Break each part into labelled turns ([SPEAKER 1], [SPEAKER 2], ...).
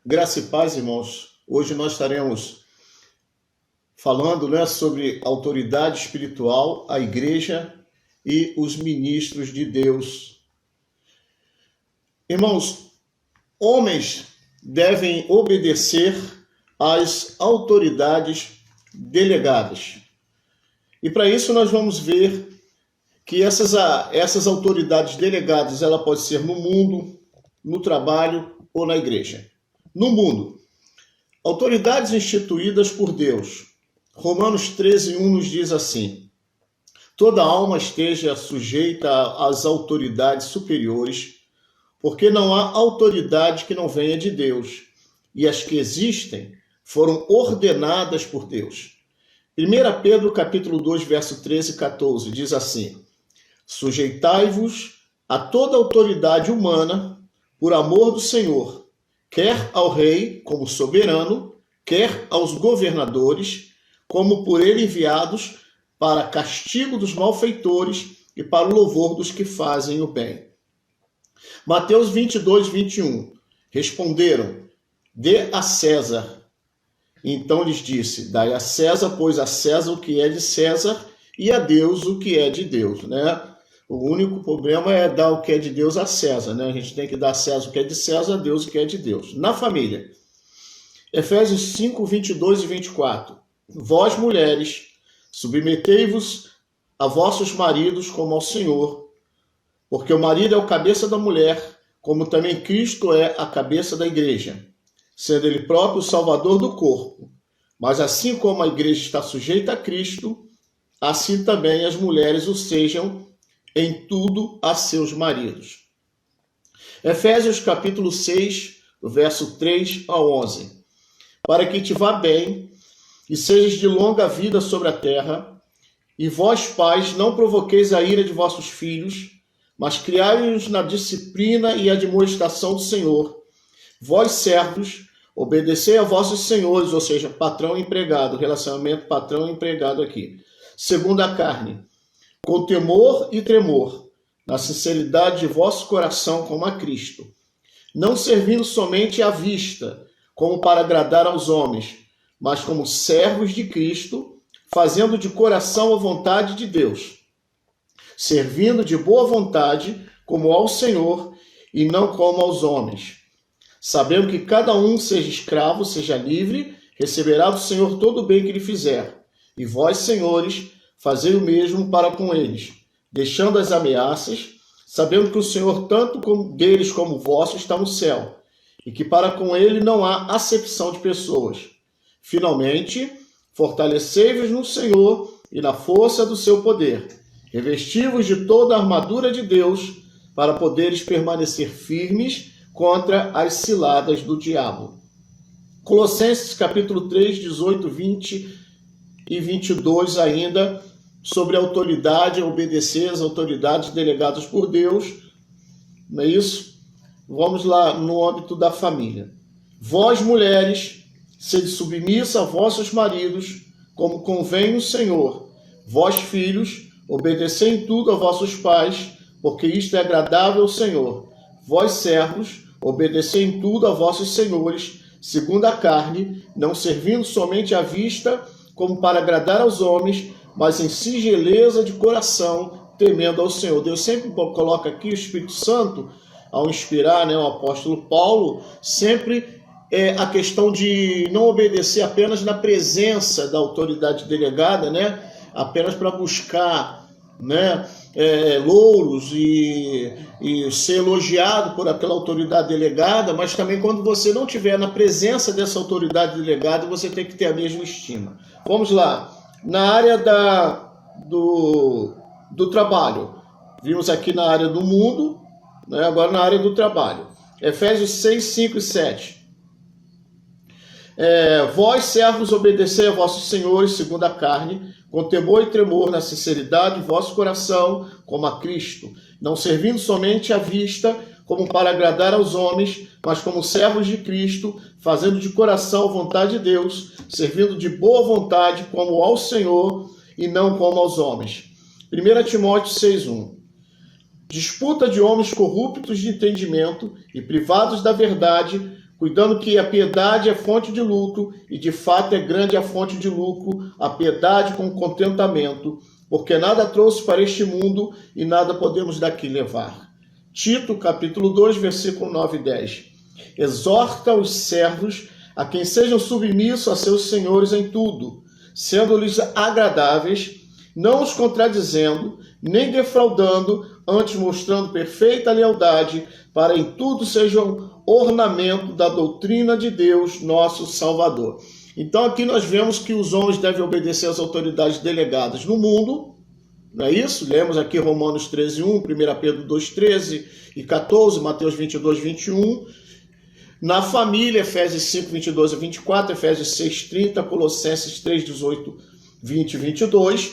[SPEAKER 1] Graça e paz, irmãos. Hoje nós estaremos falando, sobre autoridade espiritual, a igreja e os ministros de Deus. Irmãos, homens devem obedecer às autoridades delegadas. E para isso nós vamos ver que essas autoridades delegadas, ela pode ser no mundo, no trabalho ou na igreja. No mundo, autoridades instituídas por Deus. Romanos 13:1 nos diz assim: toda alma esteja sujeita às autoridades superiores, porque não há autoridade que não venha de Deus, e as que existem foram ordenadas por Deus. 1 Pedro capítulo 2, verso 13 e 14 diz assim: sujeitai-vos a toda autoridade humana por amor do Senhor, quer ao rei como soberano, quer aos governadores, como por ele enviados para castigo dos malfeitores e para o louvor dos que fazem o bem. Mateus 22:21. Responderam: dê a César. Então lhes disse: dai a César, pois a César o que é de César, e a Deus o que é de Deus, O único problema é dar o que é de Deus a César, A gente tem que dar a César o que é de César, a Deus o que é de Deus. Na família, Efésios 5:22 e 24. Vós, mulheres, submetei-vos a vossos maridos como ao Senhor, porque o marido é o cabeça da mulher, como também Cristo é a cabeça da igreja, sendo ele próprio o salvador do corpo. Mas assim como a igreja está sujeita a Cristo, assim também as mulheres o sejam em tudo a seus maridos. Efésios capítulo 6, verso 3 a 11. Para que te vá bem e sejas de longa vida sobre a terra, e vós, pais, não provoqueis a ira de vossos filhos, mas criai-os na disciplina e admoestação do Senhor. Vós, servos, obedecei a vossos senhores, ou seja, patrão e empregado, relacionamento patrão e empregado aqui, segundo a carne, com temor e tremor, na sinceridade de vosso coração como a Cristo, não servindo somente à vista, como para agradar aos homens, mas como servos de Cristo, fazendo de coração a vontade de Deus, servindo de boa vontade como ao Senhor e não como aos homens, sabendo que cada um seja escravo, seja livre, receberá do Senhor todo o bem que lhe fizer, e vós, senhores, fazei o mesmo para com eles, deixando as ameaças, sabendo que o Senhor, tanto deles como vosso, está no céu, e que para com ele não há acepção de pessoas. Finalmente, fortalecei-vos no Senhor e na força do seu poder. Revesti-vos de toda a armadura de Deus, para poderes permanecer firmes contra as ciladas do diabo. Colossenses capítulo 3, 18, 20 e 22 ainda, sobre a autoridade, obedecer às autoridades delegadas por Deus. Não é isso? Vamos lá no âmbito da família. Vós, mulheres, sede submissa a vossos maridos, como convém no Senhor. Vós, filhos, obedecei em tudo a vossos pais, porque isto é agradável ao Senhor. Vós, servos, obedecei em tudo a vossos senhores, segundo a carne, não servindo somente à vista, como para agradar aos homens, mas em singeleza de coração, temendo ao Senhor. Deus sempre coloca aqui o Espírito Santo, ao inspirar o apóstolo Paulo, sempre a questão de não obedecer apenas na presença da autoridade delegada, apenas para buscar louros e ser elogiado por aquela autoridade delegada, mas também quando você não estiver na presença dessa autoridade delegada, você tem que ter a mesma estima. Vamos lá, na área do trabalho, vimos aqui na área do mundo, agora na área do trabalho. Efésios 6, 5 e 7. Vós, servos, obedecei a vossos senhores segundo a carne, com temor e tremor, na sinceridade de vosso coração, como a Cristo, não servindo somente à vista, como para agradar aos homens, mas como servos de Cristo, fazendo de coração a vontade de Deus, servindo de boa vontade como ao Senhor e não como aos homens. 1 Timóteo 6:1. Disputa de homens corruptos de entendimento e privados da verdade, cuidando que a piedade é fonte de lucro, e de fato é grande a fonte de lucro, a piedade com contentamento, porque nada trouxe para este mundo e nada podemos daqui levar. Tito, capítulo 2, versículo 9 e 10. Exorta os servos a quem sejam submissos a seus senhores em tudo, sendo-lhes agradáveis, não os contradizendo, nem defraudando, antes mostrando perfeita lealdade, para em tudo sejam ornamento da doutrina de Deus, nosso Salvador. Então aqui nós vemos que os homens devem obedecer às autoridades delegadas no mundo, não é isso? Lemos aqui Romanos 13:1, 1 Pedro 2:13 e 14, Mateus 22, 21. Na família, Efésios 5, 22 a 24, Efésios 6, 30, Colossenses 3, 18, 20 e 22.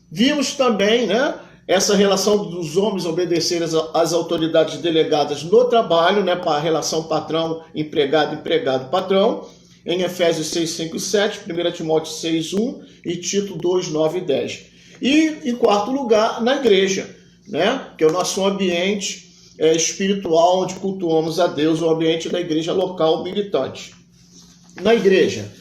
[SPEAKER 1] Vimos também, né, essa relação dos homens obedecerem às autoridades delegadas no trabalho, né, para a relação patrão-empregado, empregado-patrão, em Efésios 6, 5 e 7, 1 Timóteo 6, 1 e Tito 2, 9 e 10. E, em quarto lugar, na igreja, né, que é o nosso ambiente espiritual, onde cultuamos a Deus, o ambiente da igreja local militante. Na igreja,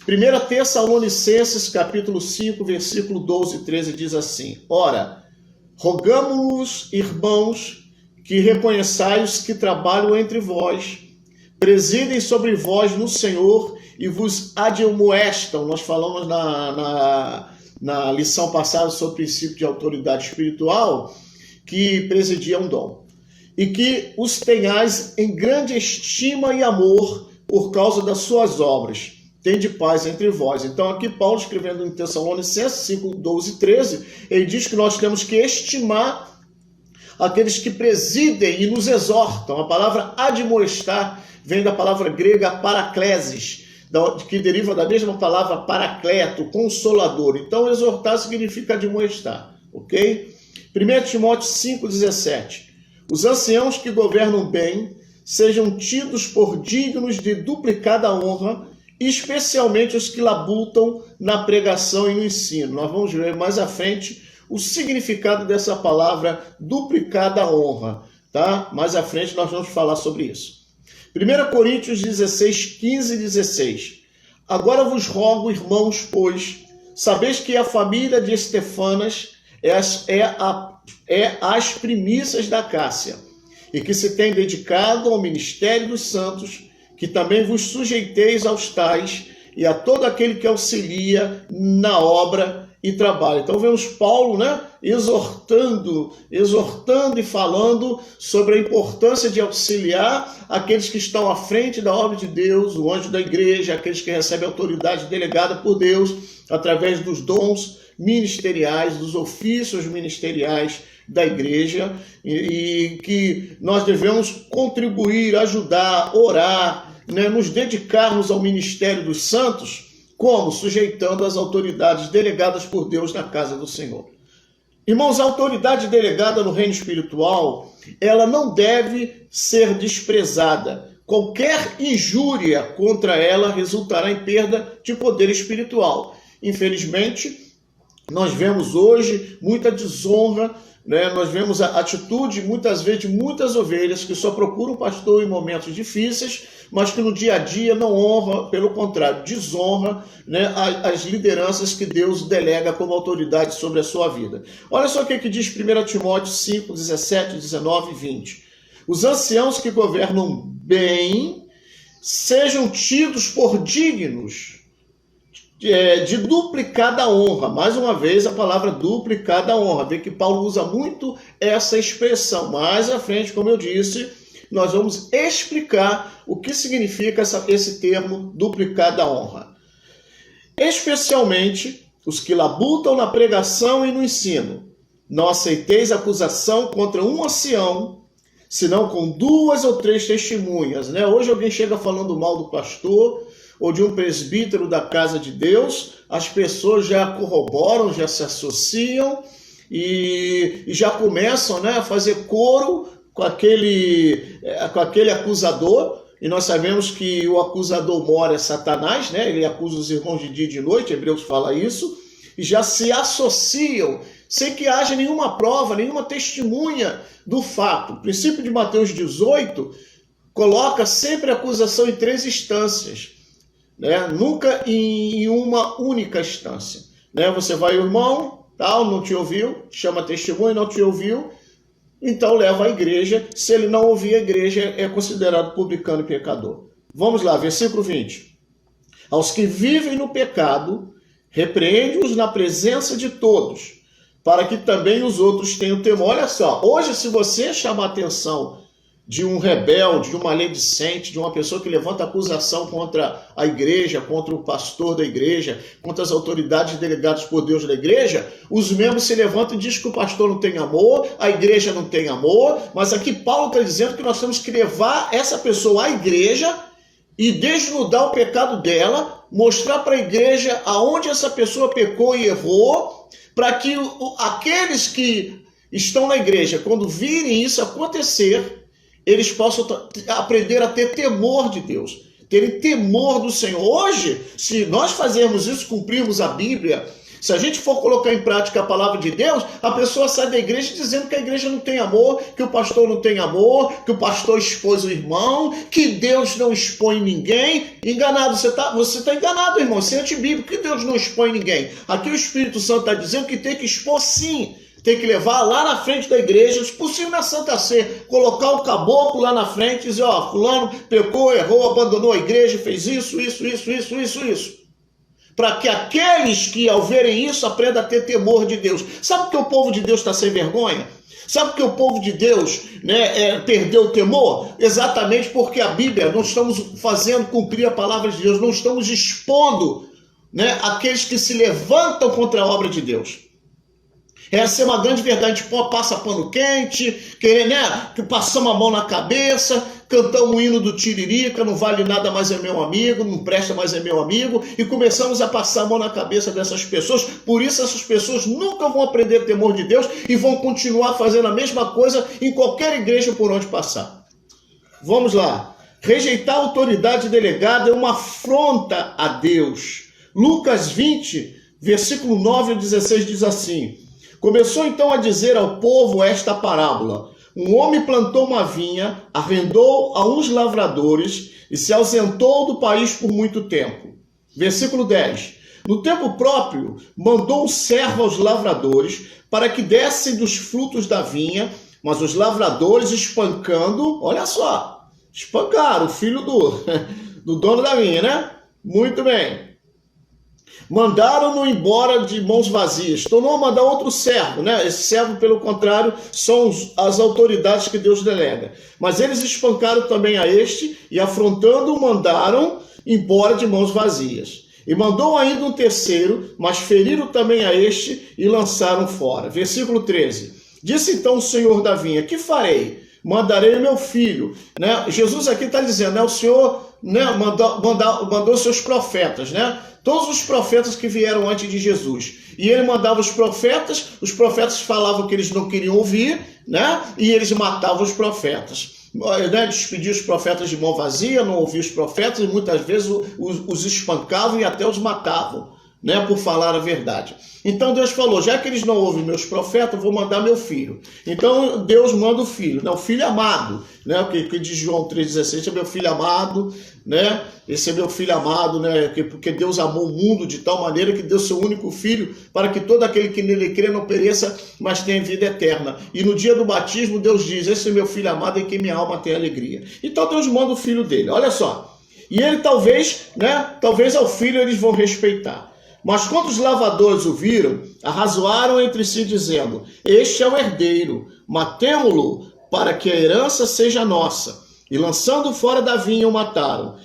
[SPEAKER 1] 1 Tessalonicenses, capítulo 5, versículo 12 e 13, diz assim: Ora, rogamo-vos, irmãos, que reconheçais que trabalham entre vós, presidem sobre vós no Senhor e vos admoestam. Nós falamos na lição passada sobre o princípio de autoridade espiritual, que presidia um dom. E que os tenhais em grande estima e amor por causa das suas obras. Tende paz entre vós. Então aqui Paulo, escrevendo em Tessalonicenses 5, 12 e 13, ele diz que nós temos que estimar aqueles que presidem e nos exortam. A palavra admoestar vem da palavra grega paraklesis, que deriva da mesma palavra paracleto, consolador. Então exortar significa admoestar, ok? 1 Timóteo 5, 17. Os anciãos que governam bem sejam tidos por dignos de duplicada honra, especialmente os que labutam na pregação e no ensino. Nós vamos ver mais à frente o significado dessa palavra duplicada honra, tá? Mais à frente nós vamos falar sobre isso. 1 Coríntios 16, 15 e 16. Agora vos rogo, irmãos, pois, sabeis que a família de Estefanas é as primícias da Cássia, e que se tem dedicado ao ministério dos santos, que também vos sujeiteis aos tais e a todo aquele que auxilia na obra e trabalha. Então vemos Paulo, né, exortando e falando sobre a importância de auxiliar aqueles que estão à frente da obra de Deus, o anjo da igreja, aqueles que recebem autoridade delegada por Deus através dos dons ministeriais, dos ofícios ministeriais da igreja, e que nós devemos contribuir, ajudar, orar, né, nos dedicarmos ao ministério dos santos, como? Sujeitando as autoridades delegadas por Deus na casa do Senhor. Irmãos, a autoridade delegada no reino espiritual, ela não deve ser desprezada. Qualquer injúria contra ela resultará em perda de poder espiritual. Infelizmente, nós vemos hoje muita desonra, né? Nós vemos a atitude, muitas vezes, de muitas ovelhas que só procuram o pastor em momentos difíceis, mas que no dia a dia não honra, pelo contrário, desonra, né, as lideranças que Deus delega como autoridade sobre a sua vida. Olha só o que diz 1 Timóteo 5, 17, 19 e 20. Os anciãos que governam bem sejam tidos por dignos de duplicada honra. Mais uma vez a palavra duplicada honra. Vê que Paulo usa muito essa expressão. Mais à frente, como eu disse, nós vamos explicar o que significa esse termo duplicada honra. Especialmente os que labutam na pregação e no ensino. Não aceiteis acusação contra um ancião, senão com 2 ou 3 testemunhas. Né? Hoje alguém chega falando mal do pastor ou de um presbítero da casa de Deus, as pessoas já corroboram, já se associam e já começam, né, a fazer coro com aquele acusador. E nós sabemos que o acusador mora é Satanás, né? Ele acusa os irmãos de dia e de noite, Hebreus fala isso, e já se associam sem que haja nenhuma prova, nenhuma testemunha do fato. O princípio de Mateus 18 coloca sempre a acusação em 3 instâncias, né? Nunca em uma única instância, né? Você vai, o irmão, tal, não te ouviu, chama testemunho, não te ouviu, então leva à igreja. Se ele não ouvir a igreja, é considerado publicano e pecador. Vamos lá, versículo 20. Aos que vivem no pecado, repreende-os na presença de todos, para que também os outros tenham temor. Olha só, hoje se você chamar a atenção de um rebelde, de uma maledicente, de uma pessoa que levanta acusação contra a igreja, contra o pastor da igreja, contra as autoridades delegadas por Deus da igreja, os membros se levantam e dizem que o pastor não tem amor, a igreja não tem amor, mas aqui Paulo está dizendo que nós temos que levar essa pessoa à igreja e desnudar o pecado dela, mostrar para a igreja aonde essa pessoa pecou e errou, para que aqueles que estão na igreja, quando virem isso acontecer, eles possam aprender a ter temor de Deus, terem temor do Senhor. Hoje, se nós fazermos isso, cumprirmos a Bíblia, se a gente for colocar em prática a palavra de Deus, a pessoa sai da igreja dizendo que a igreja não tem amor, que o pastor não tem amor, que o pastor expôs o irmão, que Deus não expõe ninguém. Enganado, você está enganado, irmão, isso é antibíblico, que Deus não expõe ninguém. Aqui o Espírito Santo está dizendo que tem que expor sim, tem que levar lá na frente da igreja, se possível na Santa Sé, colocar o caboclo lá na frente e dizer, ó, fulano pecou, errou, abandonou a igreja, fez isso, para que aqueles que ao verem isso aprendam a ter temor de Deus. Sabe por que o povo de Deus está sem vergonha? Sabe por que o povo de Deus, né, perdeu o temor? Exatamente porque a Bíblia, não estamos fazendo cumprir a palavra de Deus, não estamos expondo, né, aqueles que se levantam contra a obra de Deus. Essa é uma grande verdade. Passa pano quente, que passamos a mão na cabeça, cantamos o hino do Tiririca, não vale nada mais é meu amigo, não presta mais é meu amigo, e começamos a passar a mão na cabeça dessas pessoas. Por isso essas pessoas nunca vão aprender temor de Deus e vão continuar fazendo a mesma coisa em qualquer igreja por onde passar. Vamos lá. Rejeitar a autoridade delegada é uma afronta a Deus. Lucas 20, versículo 9 ao 16 diz assim: começou então a dizer ao povo esta parábola. Um homem plantou uma vinha, arrendou a uns lavradores e se ausentou do país por muito tempo. Versículo 10. No tempo próprio, mandou um servo aos lavradores para que dessem dos frutos da vinha, mas os lavradores, espancando, olha só, espancaram o filho do dono da vinha, né? Muito bem. Mandaram-no embora de mãos vazias. Tornou a mandar outro servo, né? Esse servo, pelo contrário, são as autoridades que Deus delega. Mas eles espancaram também a este e, afrontando-o, mandaram embora de mãos vazias. E mandou ainda um terceiro, mas feriram também a este e lançaram fora. Versículo 13. Disse então o Senhor da vinha: que farei? Mandarei meu filho. Né? Jesus aqui está dizendo, né? O Senhor, né, mandou seus profetas, né? Todos os profetas que vieram antes de Jesus. E ele mandava os profetas falavam que eles não queriam ouvir, né? E eles matavam os profetas. Né? Despediam os profetas de mão vazia, não ouviam os profetas, e muitas vezes os espancavam e até os matavam, né? Por falar a verdade. Então Deus falou, já que eles não ouvem meus profetas, eu vou mandar meu filho. Então Deus manda o filho, né? O filho amado, né? O que diz João 3,16, é meu filho amado, né? Esse é meu filho amado, né? Porque Deus amou o mundo de tal maneira que deu seu único filho para que todo aquele que nele crê não pereça, mas tenha vida eterna. E no dia do batismo Deus diz, esse é meu filho amado em quem minha alma tem alegria. Então Deus manda o filho dele, olha só. E ele talvez, né? Talvez ao filho eles vão respeitar. Mas quando os lavradores o viram, arrazoaram entre si, dizendo, este é o herdeiro, matemo-lo para que a herança seja nossa. E lançando fora da vinha o mataram.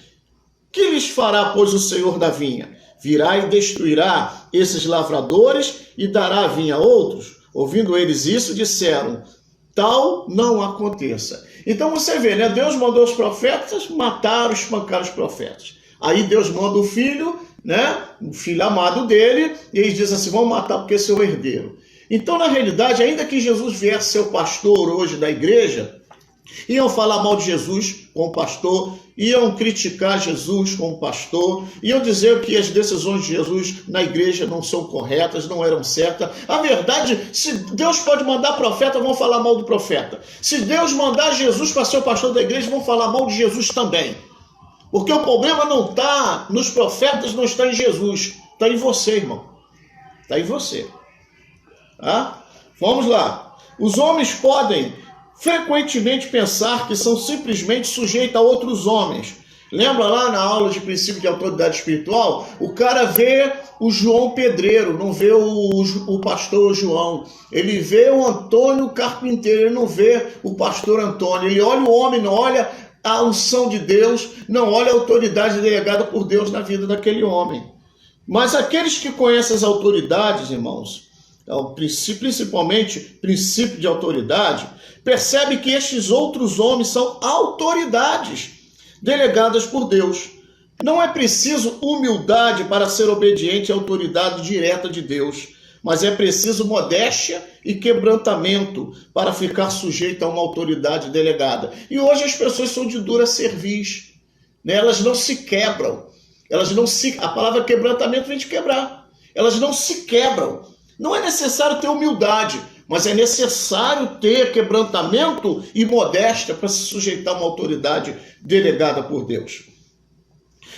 [SPEAKER 1] Que lhes fará, pois, o Senhor da vinha? Virá e destruirá esses lavradores e dará a vinha a outros? Ouvindo eles isso, disseram, tal não aconteça. Então você vê, né? Deus mandou os profetas, mataram, espancaram os profetas. Aí Deus manda o filho, né? O filho amado dele, e eles dizem assim, vamos matar porque esse é o herdeiro. Então, na realidade, ainda que Jesus viesse ser o pastor hoje da igreja, iam falar mal de Jesus como pastor, iam criticar Jesus como pastor, iam dizer que as decisões de Jesus na igreja não são corretas, não eram certas. A verdade, se Deus pode mandar profeta, vão falar mal do profeta. Se Deus mandar Jesus para ser o pastor da igreja, vão falar mal de Jesus também. Porque o problema não está nos profetas, não está em Jesus, está em você, irmão. Está em você. Tá? Vamos lá. Os homens podem frequentemente pensar que são simplesmente sujeitos a outros homens. Lembra lá na aula de princípio de autoridade espiritual? O cara vê o João Pedreiro, não vê o pastor João. Ele vê o Antônio Carpinteiro, ele não vê o pastor Antônio. Ele olha o homem, não olha a unção de Deus, não olha a autoridade delegada por Deus na vida daquele homem. Mas aqueles que conhecem as autoridades, irmãos, principalmente princípio de autoridade, percebe que estes outros homens são autoridades delegadas por Deus. Não é preciso humildade para ser obediente à autoridade direta de Deus, mas é preciso modéstia e quebrantamento para ficar sujeito a uma autoridade delegada. E hoje as pessoas são de dura cerviz, né? Elas não se quebram. A palavra quebrantamento vem de quebrar. Elas não se quebram. Não é necessário ter humildade, mas é necessário ter quebrantamento e modéstia para se sujeitar a uma autoridade delegada por Deus.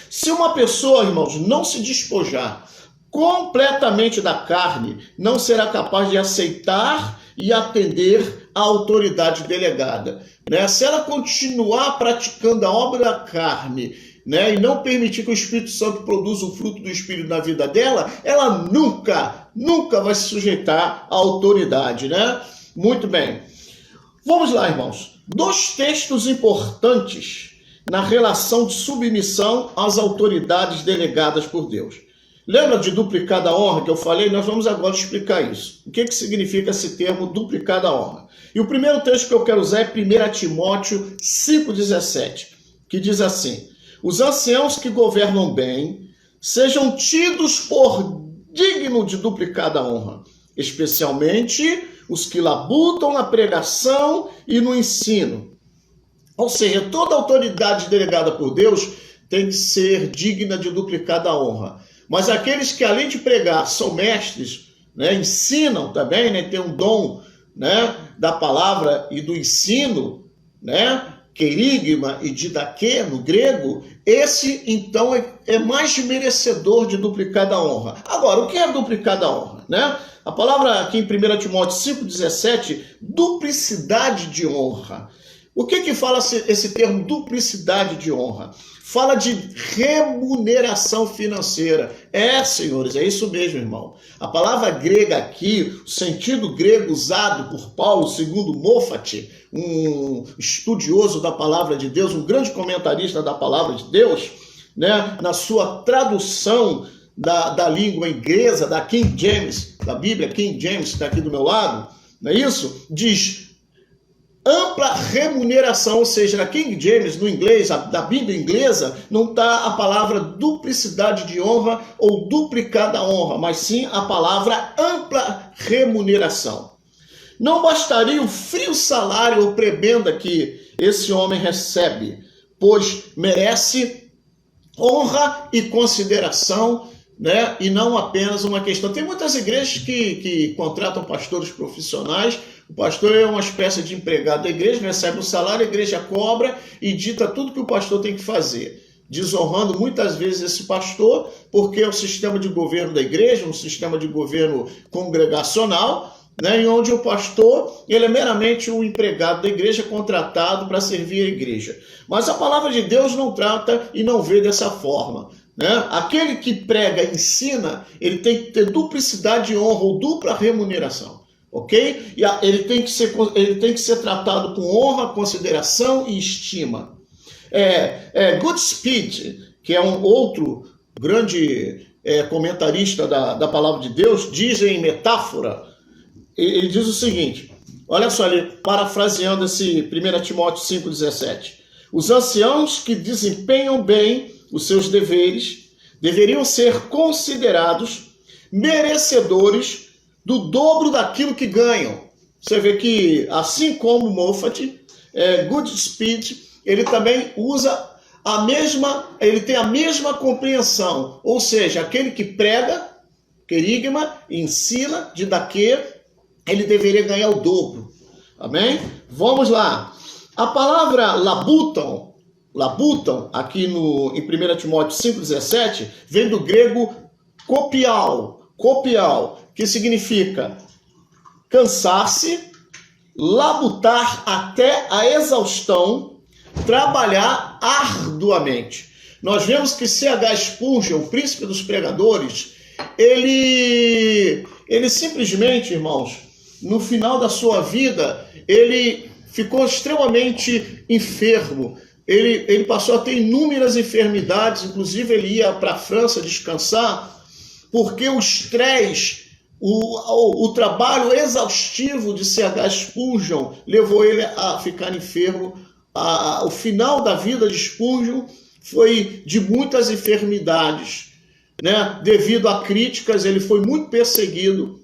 [SPEAKER 1] Se uma pessoa, irmãos, não se despojar completamente da carne, não será capaz de aceitar e atender à autoridade delegada. Né? Se ela continuar praticando a obra da carne, né, e não permitir que o Espírito Santo produza o fruto do Espírito na vida dela, ela nunca vai se sujeitar à autoridade, né? Muito bem. Vamos lá, irmãos. 2 textos importantes na relação de submissão às autoridades delegadas por Deus. Lembra de duplicada honra que eu falei? Nós vamos agora explicar isso. O que significa esse termo duplicada honra? E o primeiro texto que eu quero usar é 1 Timóteo 5,17, que diz assim: os anciãos que governam bem sejam tidos por dignos de duplicada honra, especialmente os que labutam na pregação e no ensino. Ou seja, toda autoridade delegada por Deus tem que ser digna de duplicada honra. Mas aqueles que, além de pregar, são mestres, né, ensinam também, né, tem um dom, né, da palavra e do ensino, né, querigma e didaquê, no grego, esse, então, é mais merecedor de duplicada honra. Agora, o que é duplicada honra? Né? A palavra aqui em 1 Timóteo 5,17, duplicidade de honra. O que fala esse termo duplicidade de honra? Fala de remuneração financeira. Senhores, é isso mesmo, irmão. A palavra grega aqui, o sentido grego usado por Paulo, segundo Moffat, um estudioso da palavra de Deus, um grande comentarista da palavra de Deus, né, na sua tradução da língua inglesa, da King James, da Bíblia King James, que está aqui do meu lado, não é isso? Diz ampla remuneração, ou seja, na King James, no inglês, da Bíblia inglesa, não está a palavra duplicidade de honra ou duplicada honra, mas sim a palavra ampla remuneração. Não bastaria o frio salário ou prebenda que esse homem recebe, pois merece honra e consideração, né? E não apenas uma questão. Tem muitas igrejas que contratam pastores profissionais. O pastor é uma espécie de empregado da igreja, recebe um salário, a igreja cobra e dita tudo que o pastor tem que fazer, desonrando muitas vezes esse pastor, porque é o sistema de governo da igreja, um sistema de governo congregacional, né, em onde o pastor ele é meramente um empregado da igreja contratado para servir a igreja. Mas a palavra de Deus não trata e não vê dessa forma. Né? Aquele que prega e ensina, ele tem que ter duplicidade de honra ou dupla remuneração. Ok? E ele tem que ser tratado com honra, consideração e estima. Goodspeed, que é um outro grande comentarista da palavra de Deus, diz em metáfora, ele diz o seguinte, olha só, ele parafraseando esse 1 Timóteo 5,17. Os anciãos que desempenham bem os seus deveres deveriam ser considerados merecedores do dobro daquilo que ganham. Você vê que, assim como Moffat, Goodspeed, ele também usa ele tem a mesma compreensão, ou seja, aquele que prega, querigma, ensina, didaquê, ele deveria ganhar o dobro. Amém? Vamos lá. A palavra labuton, aqui em 1 Timóteo 5,17, vem do grego kopial, que significa cansar-se, labutar até a exaustão, trabalhar arduamente. Nós vemos que C.H. Spurgeon, o príncipe dos pregadores, ele simplesmente, irmãos, no final da sua vida, ele ficou extremamente enfermo. Ele passou a ter inúmeras enfermidades, inclusive ele ia para a França descansar, porque o estresse, o trabalho exaustivo de C.H. Spurgeon levou ele a ficar enfermo. O final da vida de Spurgeon foi de muitas enfermidades, né? Devido a críticas, ele foi muito perseguido,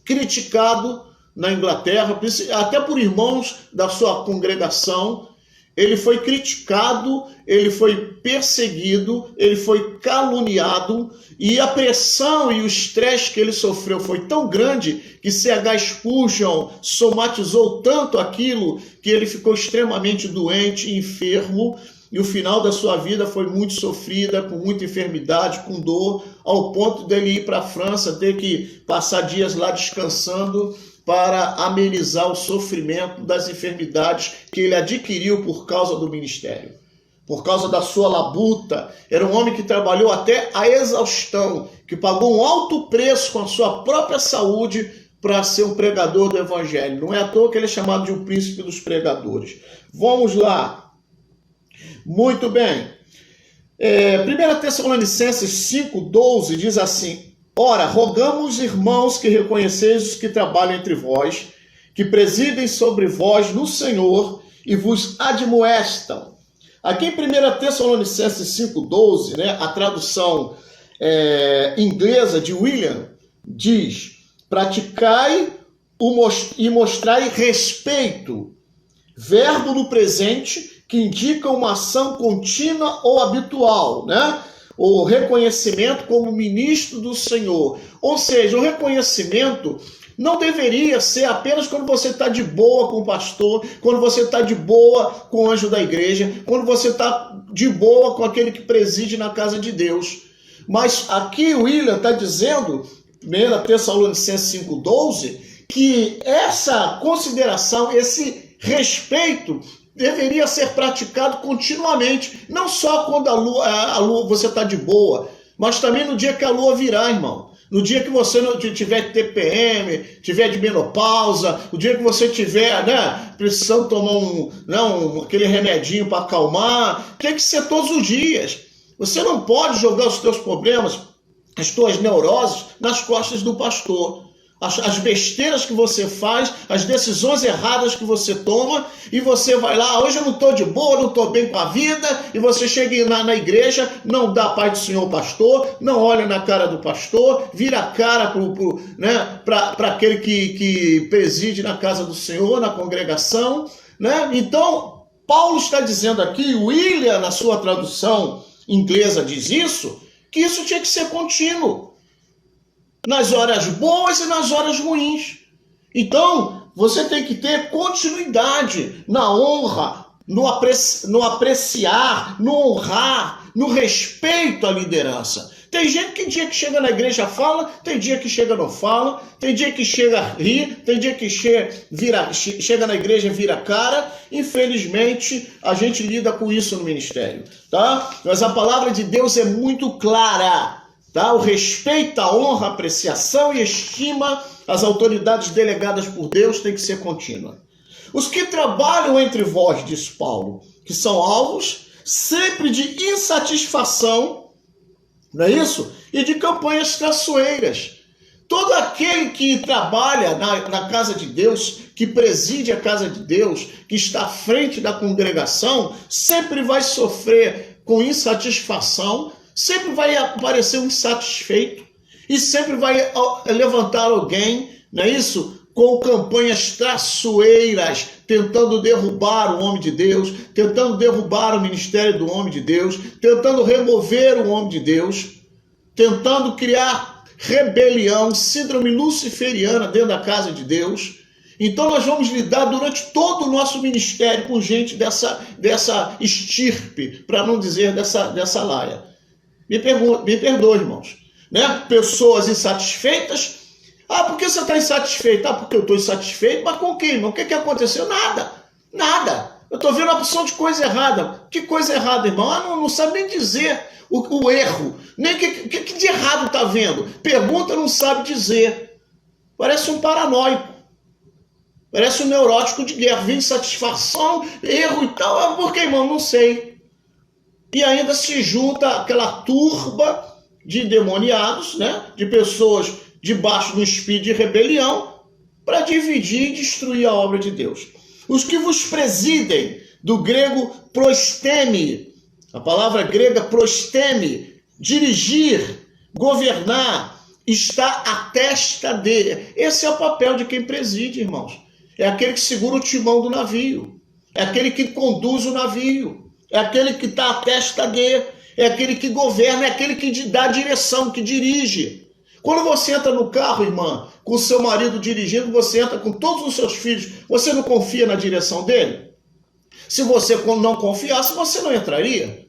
[SPEAKER 1] criticado na Inglaterra, até por irmãos da sua congregação. Ele foi criticado, ele foi perseguido, ele foi caluniado, e a pressão e o estresse que ele sofreu foi tão grande que C.H. Spurgeon somatizou tanto aquilo que ele ficou extremamente doente, enfermo, e o final da sua vida foi muito sofrida, com muita enfermidade, com dor, ao ponto dele ir para a França, ter que passar dias lá descansando, para amenizar o sofrimento das enfermidades que ele adquiriu por causa do ministério, por causa da sua labuta. Era um homem que trabalhou até a exaustão, que pagou um alto preço com a sua própria saúde para ser um pregador do evangelho. Não é à toa que ele é chamado de um príncipe dos pregadores. Vamos lá. Muito bem. 1 Tessalonicenses 5,12 diz assim: ora, rogamos, irmãos, que reconheceis os que trabalham entre vós, que presidem sobre vós no Senhor e vos admoestam. Aqui em 1 Tessalonicenses 5,12, né, a tradução inglesa de William diz: praticai e mostrai respeito, verbo no presente que indica uma ação contínua ou habitual, né? O reconhecimento como ministro do Senhor. Ou seja, o reconhecimento não deveria ser apenas quando você está de boa com o pastor, quando você está de boa com o anjo da igreja, quando você está de boa com aquele que preside na casa de Deus. Mas aqui o William está dizendo, 1 Tessalonicenses 5,12, que essa consideração, esse respeito, deveria ser praticado continuamente, não só quando a lua você está de boa, mas também no dia que a lua virar, irmão. No dia que você não tiver TPM, tiver de menopausa, o dia que você tiver, né, precisando tomar aquele remedinho para acalmar, tem que ser todos os dias. Você não pode jogar os teus problemas, as tuas neuroses, nas costas do pastor. As besteiras que você faz, as decisões erradas que você toma, e você vai lá, hoje eu não estou de boa, não estou bem com a vida, e você chega na igreja, não dá a paz do Senhor ao pastor, não olha na cara do pastor, vira a cara para aquele que preside na casa do Senhor, na congregação, né? Então, Paulo está dizendo aqui, William, na sua tradução inglesa diz isso, que isso tinha que ser contínuo, nas horas boas e nas horas ruins. Então, você tem que ter continuidade na honra, no apreciar, no honrar, no respeito à liderança. Tem gente que dia que chega na igreja fala, tem dia que chega não fala, tem dia que chega ri, tem dia que chega na igreja e vira cara. Infelizmente, a gente lida com isso no ministério, tá? Mas a palavra de Deus é muito clara. Tá? O respeito, a honra, a apreciação e estima às autoridades delegadas por Deus tem que ser contínua. Os que trabalham entre vós, diz Paulo, que são alvos sempre de insatisfação, não é isso? E de campanhas traiçoeiras. Todo aquele que trabalha na casa de Deus, que preside a casa de Deus, que está à frente da congregação, sempre vai sofrer com insatisfação, sempre vai aparecer um insatisfeito e sempre vai levantar alguém, não é isso? com campanhas traiçoeiras, tentando derrubar o homem de Deus, tentando derrubar o ministério do homem de Deus, tentando remover o homem de Deus, tentando criar rebelião, síndrome luciferiana dentro da casa de Deus. Então nós vamos lidar durante todo o nosso ministério com gente dessa estirpe, para não dizer dessa laia. Me perdoe, irmãos. Né? Pessoas insatisfeitas. Ah, por que você está insatisfeito? Ah, porque eu estou insatisfeito. Mas com quem, irmão? O que aconteceu? Nada. Eu estou vendo uma opção de coisa errada. Que coisa errada, irmão? Ah, não sabe nem dizer o erro. Nem o que de errado está vendo. Pergunta, não sabe dizer. Parece um paranoico. Parece um neurótico de guerra. Vem insatisfação, erro e tal. Ah, por que, irmão? Não sei. E ainda se junta aquela turba de endemoniados, né? De pessoas debaixo do espírito de rebelião, para dividir e destruir a obra de Deus. Os que vos presidem, do grego prosteme, a palavra grega prosteme, dirigir, governar, está à testa dele. Esse é o papel de quem preside, irmãos. É aquele que segura o timão do navio, é aquele que conduz o navio, é aquele que está à testa dele, é aquele que governa, é aquele que dá direção, que dirige. Quando você entra no carro, irmã, com o seu marido dirigindo, você entra com todos os seus filhos, você não confia na direção dele? Se você não confiasse, você não entraria.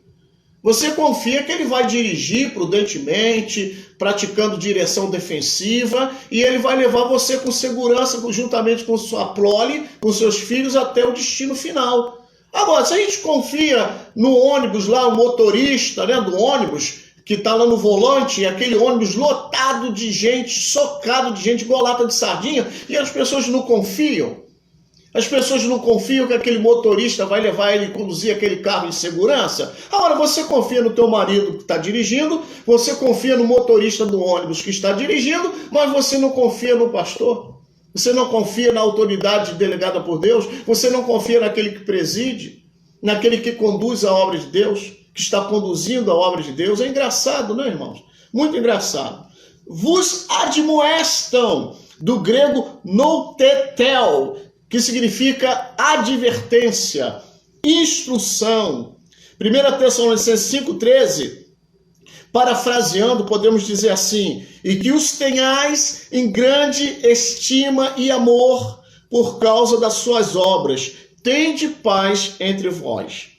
[SPEAKER 1] Você confia que ele vai dirigir prudentemente, praticando direção defensiva, e ele vai levar você com segurança, juntamente com sua prole, com seus filhos, até o destino final. Agora, se a gente confia no ônibus lá, o motorista, né, do ônibus, que está lá no volante, aquele ônibus lotado de gente, socado de gente, igual lata de sardinha, e as pessoas não confiam. As pessoas não confiam que aquele motorista vai levar ele, conduzir aquele carro em segurança. Agora, você confia no teu marido que está dirigindo, você confia no motorista do ônibus que está dirigindo, mas você não confia no pastor. Você não confia na autoridade delegada por Deus, você não confia naquele que preside, naquele que conduz a obra de Deus, que está conduzindo a obra de Deus. É engraçado, né, irmãos? Muito engraçado. Vos admoestam, do grego noutetel, que significa advertência, instrução. 1 Tessalonicenses 5,13, parafraseando, podemos dizer assim: e que os tenhais em grande estima e amor por causa das suas obras. Tende paz entre vós.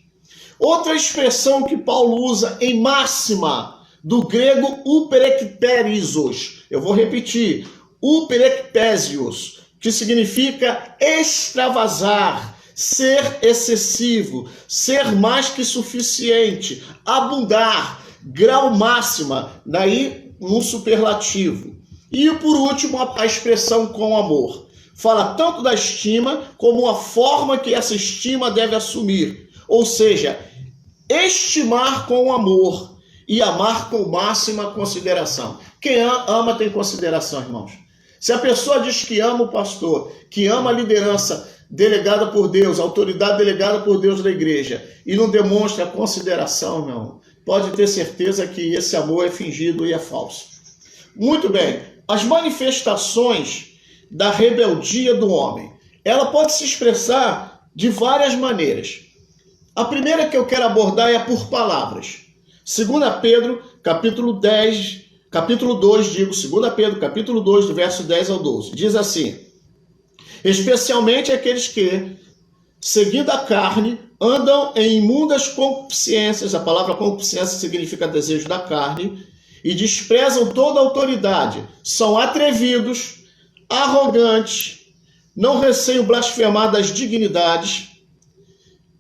[SPEAKER 1] Outra expressão que Paulo usa em máxima, do grego uperekperizos. Eu vou repetir, uperekpesios, que significa extravasar, ser excessivo, ser mais que suficiente, abundar, grau máxima, daí um superlativo. E por último, a expressão com amor. Fala tanto da estima como a forma que essa estima deve assumir. Ou seja, estimar com amor e amar com máxima consideração. Quem ama tem consideração, irmãos. Se a pessoa diz que ama o pastor, que ama a liderança delegada por Deus, a autoridade delegada por Deus da igreja, e não demonstra consideração, não, pode ter certeza que esse amor é fingido e é falso. Muito bem, as manifestações da rebeldia do homem, ela pode se expressar de várias maneiras. A primeira que eu quero abordar é por palavras. 2 Pedro, capítulo 10, capítulo 2, 2 Pedro, capítulo 2, do verso 10 ao 12. Diz assim: especialmente aqueles que, seguindo a carne, andam em imundas concupiscências, a palavra concupiscência significa desejo da carne, e desprezam toda autoridade, são atrevidos, arrogantes, não receiam blasfemar das dignidades,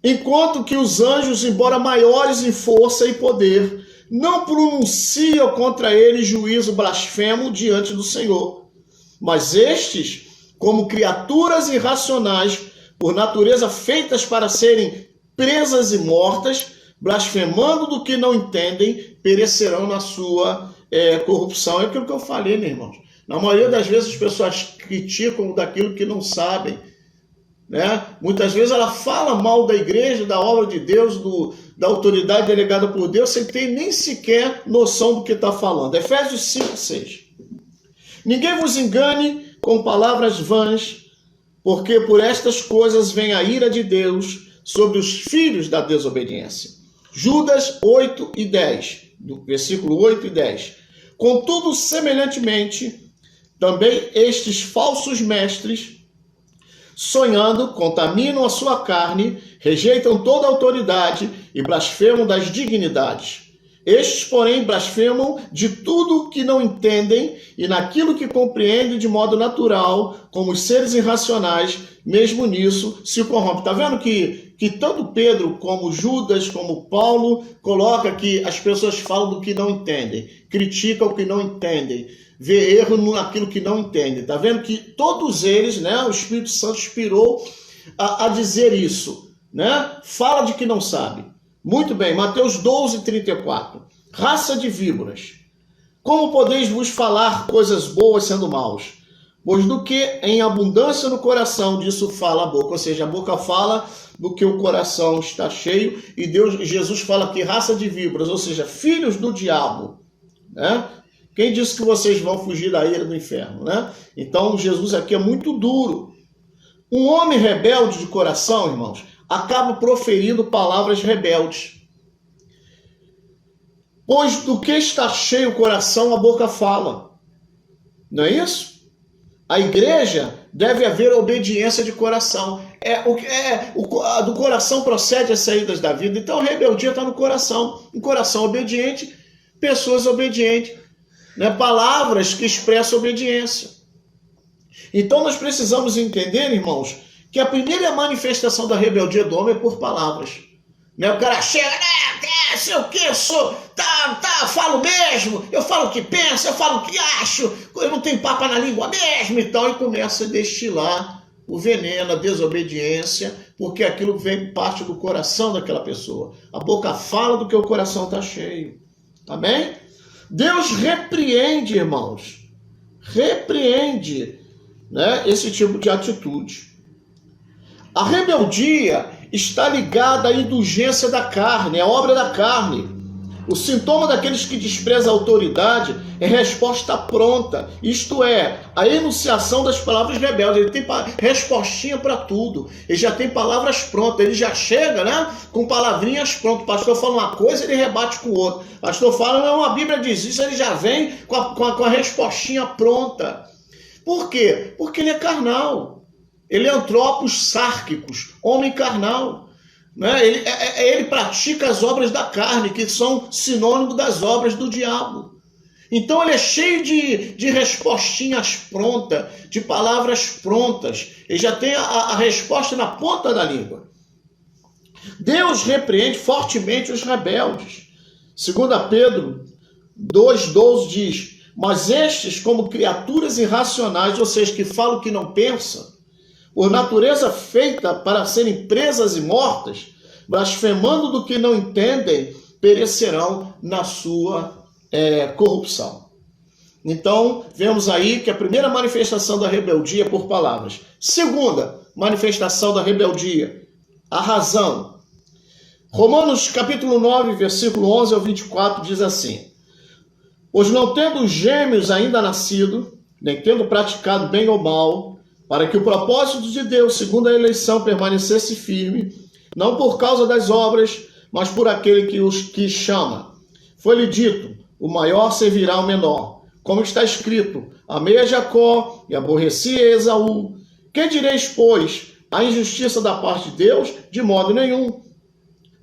[SPEAKER 1] enquanto que os anjos, embora maiores em força e poder, não pronunciam contra eles juízo blasfemo diante do Senhor. Mas estes, como criaturas irracionais, por natureza feitas para serem presas e mortas, blasfemando do que não entendem, perecerão na sua corrupção. É aquilo que eu falei, meus irmãos. Na maioria das vezes as pessoas criticam daquilo que não sabem, né? Muitas vezes ela fala mal da igreja, da obra de Deus, da autoridade delegada por Deus, sem ter nem sequer noção do que está falando. Efésios 5, 6. Ninguém vos engane com palavras vãs, porque por estas coisas vem a ira de Deus sobre os filhos da desobediência. Judas 8 e 10, do versículo 8 e 10. Contudo, semelhantemente, também estes falsos mestres, sonhando, contaminam a sua carne, rejeitam toda a autoridade e blasfemam das dignidades. Estes, porém, blasfemam de tudo que não entendem e naquilo que compreendem de modo natural, como os seres irracionais, mesmo nisso se corrompem. Está vendo que tanto Pedro como Judas, como Paulo, coloca que as pessoas falam do que não entendem, criticam o que não entendem, vê erro naquilo que não entendem. Está vendo que todos eles, né, o Espírito Santo inspirou a dizer isso, né? Fala de que não sabe. Muito bem, Mateus 12, 34. Raça de víboras, como podeis vos falar coisas boas sendo maus? Pois do que em abundância no coração, disso fala a boca. Ou seja, a boca fala do que o coração está cheio. E Jesus fala aqui, raça de víboras, ou seja, filhos do diabo, né? Quem disse que vocês vão fugir da ira do inferno, né? Então, Jesus aqui é muito duro. Um homem rebelde de coração, irmãos, acaba proferindo palavras rebeldes. Pois do que está cheio o coração, a boca fala. Não é isso? A igreja deve haver obediência de coração. Do coração procede as saídas da vida. Então a rebeldia está no coração. Um coração obediente, pessoas obedientes. Né? Palavras que expressam obediência. Então nós precisamos entender, irmãos, que a primeira manifestação da rebeldia do homem é por palavras. Né? O cara chega, sei o que, eu sou, falo mesmo, eu falo o que penso, eu falo o que acho, eu não tenho papa na língua mesmo, então, e começa a destilar o veneno, a desobediência, porque aquilo vem parte do coração daquela pessoa. A boca fala do que o coração está cheio. Amém? Deus repreende, irmãos, né, esse tipo de atitude. A rebeldia está ligada à indulgência da carne, à obra da carne. O sintoma daqueles que desprezam a autoridade é resposta pronta, isto é, a enunciação das palavras rebeldes. Ele tem respostinha para tudo, ele já tem palavras prontas, ele já chega, né, com palavrinhas prontas. O pastor fala uma coisa, ele rebate com o outro. O pastor fala, não, a Bíblia diz isso, ele já vem com a respostinha pronta. Por quê? Porque ele é carnal. Ele é antropos sárquicos, homem carnal. Né? Ele pratica as obras da carne, que são sinônimo das obras do diabo. Então ele é cheio de respostinhas prontas, de palavras prontas. Ele já tem a resposta na ponta da língua. Deus repreende fortemente os rebeldes. 2 Pedro 2,12 diz, mas estes, como criaturas irracionais, ou seja, que falam o que não pensam, por natureza feita para serem presas e mortas, blasfemando do que não entendem, perecerão na sua corrupção. Então, vemos aí que a primeira manifestação da rebeldia é por palavras. Segunda manifestação da rebeldia, a razão. Romanos capítulo 9, versículo 11 ao 24 diz assim, pois não tendo gêmeos ainda nascido, nem tendo praticado bem ou mal, para que o propósito de Deus, segundo a eleição, permanecesse firme, não por causa das obras, mas por aquele que os chama. Foi-lhe dito, o maior servirá ao menor. Como está escrito, amei a Jacó e aborreci a Esaú. Que direis, pois, a injustiça da parte de Deus? De modo nenhum.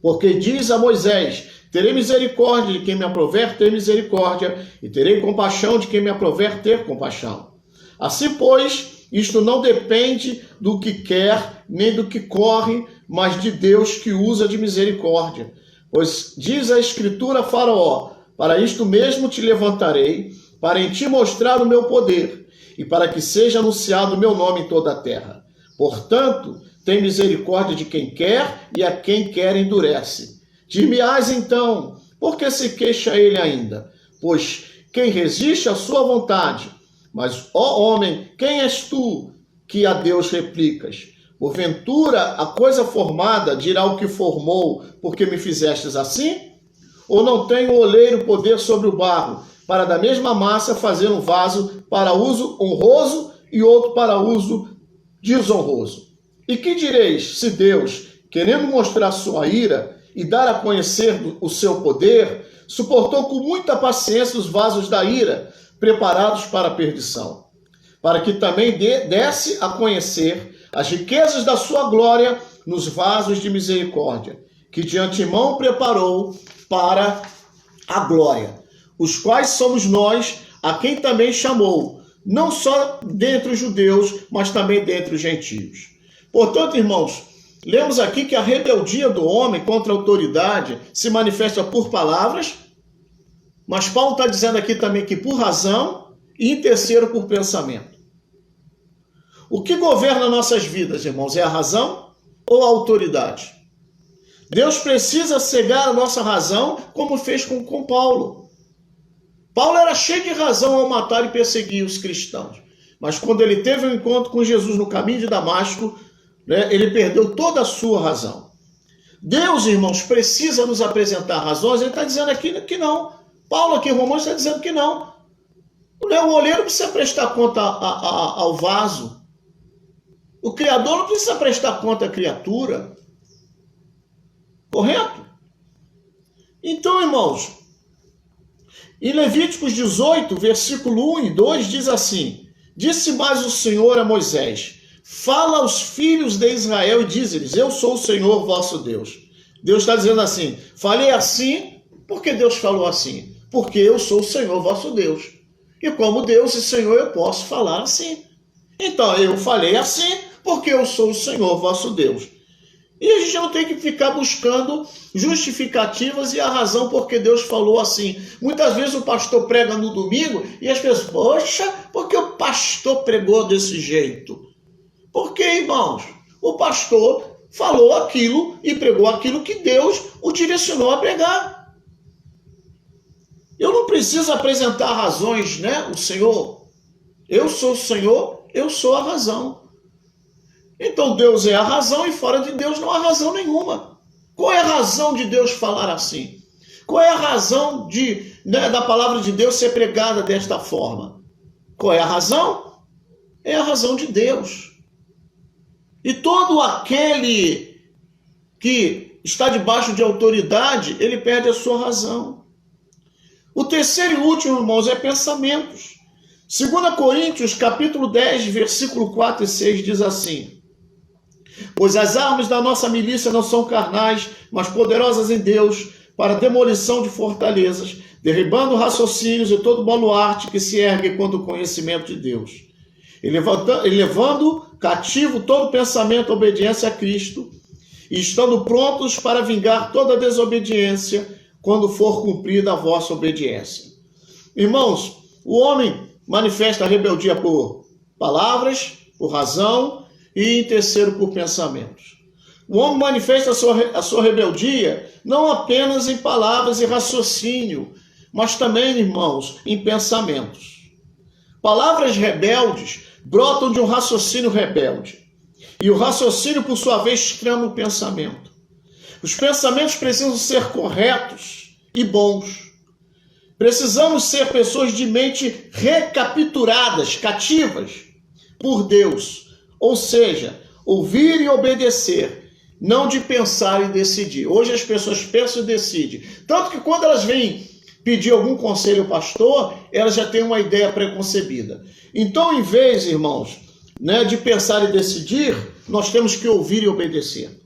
[SPEAKER 1] Porque diz a Moisés, terei misericórdia de quem me aprover ter misericórdia, e terei compaixão de quem me aprover ter compaixão. Assim, pois, isto não depende do que quer, nem do que corre, mas de Deus que usa de misericórdia. Pois diz a Escritura a Faraó, para isto mesmo te levantarei, para em ti mostrar o meu poder, e para que seja anunciado o meu nome em toda a terra. Portanto, tem misericórdia de quem quer, e a quem quer endurece. Dir-me-ás então, por que se queixa ele ainda? Pois quem resiste à sua vontade, mas, ó homem, quem és tu que a Deus replicas? Porventura, a coisa formada dirá o que formou, porque me fizestes assim? Ou não tem o oleiro poder sobre o barro, para da mesma massa fazer um vaso para uso honroso e outro para uso desonroso. E que direis se Deus, querendo mostrar sua ira e dar a conhecer o seu poder, suportou com muita paciência os vasos da ira, preparados para a perdição, para que também desse a conhecer as riquezas da sua glória nos vasos de misericórdia, que de antemão preparou para a glória, os quais somos nós, a quem também chamou, não só dentre os judeus, mas também dentre os gentios. Portanto, irmãos, lemos aqui que a rebeldia do homem contra a autoridade se manifesta por palavras, mas Paulo está dizendo aqui também que por razão e em terceiro por pensamento. O que governa nossas vidas, irmãos, é a razão ou a autoridade? Deus precisa cegar a nossa razão, como fez com Paulo. Paulo era cheio de razão ao matar e perseguir os cristãos. Mas quando ele teve um encontro com Jesus no caminho de Damasco, ele perdeu toda a sua razão. Deus, irmãos, precisa nos apresentar razões. Ele está dizendo aqui que não. Paulo aqui em Romanos está dizendo que não. O oleiro precisa prestar conta ao vaso. O Criador não precisa prestar conta à criatura. Correto? Então, irmãos, em Levíticos 18, versículo 1 e 2, diz assim: Disse mais o Senhor a Moisés: Fala aos filhos de Israel e diz-lhes: Eu sou o Senhor vosso Deus. Deus está dizendo assim: falei assim, porque Deus falou assim? Porque eu sou o Senhor vosso Deus. E como Deus e Senhor eu posso falar assim. Então eu falei assim, porque eu sou o Senhor vosso Deus. E a gente não tem que ficar buscando justificativas e a razão porque Deus falou assim. Muitas vezes o pastor prega no domingo e as pessoas, poxa, porque o pastor pregou desse jeito? Porque, irmãos, o pastor falou aquilo e pregou aquilo que Deus o direcionou a pregar. Eu não preciso apresentar razões, né? O Senhor, eu sou o Senhor, eu sou a razão. Então Deus é a razão e fora de Deus não há razão nenhuma. Qual é a razão de Deus falar assim? Qual é a razão da palavra de Deus ser pregada desta forma? Qual é a razão? É a razão de Deus. E todo aquele que está debaixo de autoridade, ele perde a sua razão. O terceiro e último, irmãos, é pensamentos. 2 Coríntios, capítulo 10, versículo 4 e 6, diz assim: Pois as armas da nossa milícia não são carnais, mas poderosas em Deus, para a demolição de fortalezas, derribando raciocínios e todo baluarte que se ergue contra o conhecimento de Deus, e levando cativo todo pensamento à obediência a Cristo, e estando prontos para vingar toda desobediência, quando for cumprida a vossa obediência. Irmãos, o homem manifesta a rebeldia por palavras, por razão e, em terceiro, por pensamentos. O homem manifesta a sua rebeldia não apenas em palavras e raciocínio, mas também, irmãos, em pensamentos. Palavras rebeldes brotam de um raciocínio rebelde. E o raciocínio, por sua vez, crama o pensamento. Os pensamentos precisam ser corretos e bons. Precisamos ser pessoas de mente recapturadas, cativas por Deus. Ou seja, ouvir e obedecer, não de pensar e decidir. Hoje as pessoas pensam e decidem. Tanto que quando elas vêm pedir algum conselho ao pastor, elas já têm uma ideia preconcebida. Então, em vez, irmãos, de pensar e decidir, nós temos que ouvir e obedecer.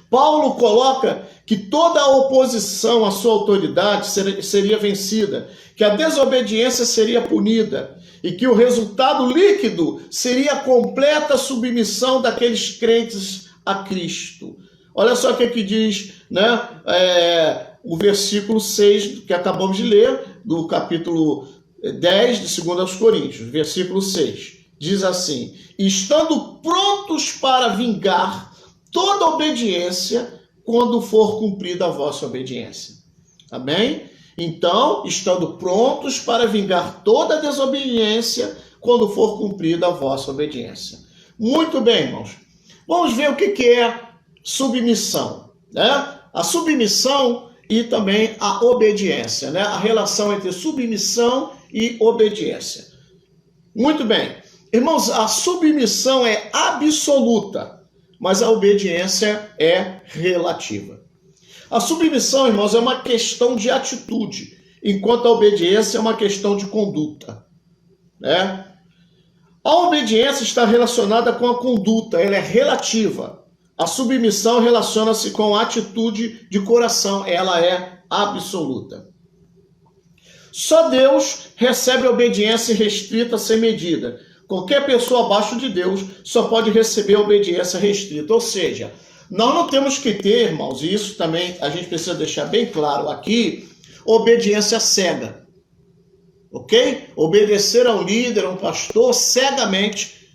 [SPEAKER 1] Paulo coloca que toda a oposição à sua autoridade seria vencida, que a desobediência seria punida e que o resultado líquido seria a completa submissão daqueles crentes a Cristo. Olha só o que diz, o versículo 6 que acabamos de ler, do capítulo 10 de 2 Coríntios, versículo 6. Diz assim: estando prontos para vingar toda obediência quando for cumprida a vossa obediência. Amém? Então, estando prontos para vingar toda desobediência quando for cumprida a vossa obediência. Muito bem, irmãos. Vamos ver o que é submissão, né? A submissão e também a obediência, né? A relação entre submissão e obediência. Muito bem. Irmãos, a submissão é absoluta, mas a obediência é relativa. A submissão, irmãos, é uma questão de atitude, enquanto a obediência é uma questão de conduta, né? A obediência está relacionada com a conduta, ela é relativa. A submissão relaciona-se com a atitude de coração, ela é absoluta. Só Deus recebe obediência restrita sem medida. Qualquer pessoa abaixo de Deus só pode receber obediência restrita. Ou seja, nós não temos que ter, irmãos, e isso também a gente precisa deixar bem claro aqui, obediência cega. Ok? Obedecer ao líder, a um pastor, cegamente.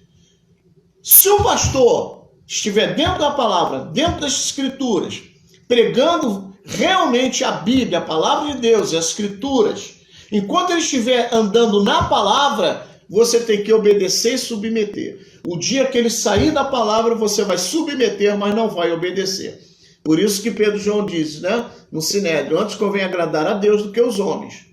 [SPEAKER 1] Se o pastor estiver dentro da palavra, dentro das escrituras, pregando realmente a Bíblia, a palavra de Deus e as escrituras, enquanto ele estiver andando na palavra, você tem que obedecer e submeter. O dia que ele sair da palavra, você vai submeter, mas não vai obedecer. Por isso que Pedro e João diz, né, no Sinédrio, antes convém agradar a Deus do que os homens.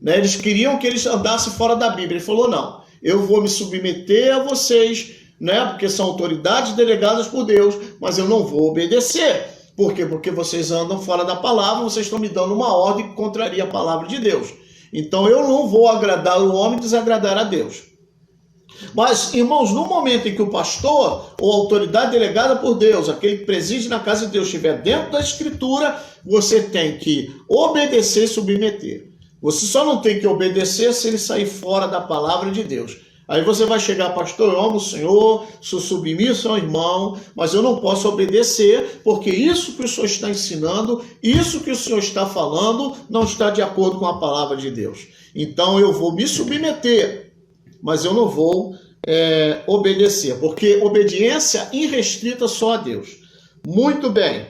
[SPEAKER 1] Né? Eles queriam que eles andassem fora da Bíblia. Ele falou, não, eu vou me submeter a vocês, né? Porque são autoridades delegadas por Deus, mas eu não vou obedecer. Por quê? Porque vocês andam fora da palavra, vocês estão me dando uma ordem que contraria a palavra de Deus. Então eu não vou agradar o homem e desagradar a Deus. Mas, irmãos, no momento em que o pastor ou a autoridade delegada por Deus, aquele que preside na casa de Deus, estiver dentro da escritura, você tem que obedecer e submeter. Você só não tem que obedecer se ele sair fora da palavra de Deus. Aí você vai chegar, pastor, eu amo o Senhor, sou submisso ao irmão, mas eu não posso obedecer, porque isso que o Senhor está ensinando, isso que o Senhor está falando, não está de acordo com a palavra de Deus. Então eu vou me submeter, mas eu não vou obedecer, porque obediência irrestrita só a Deus. Muito bem.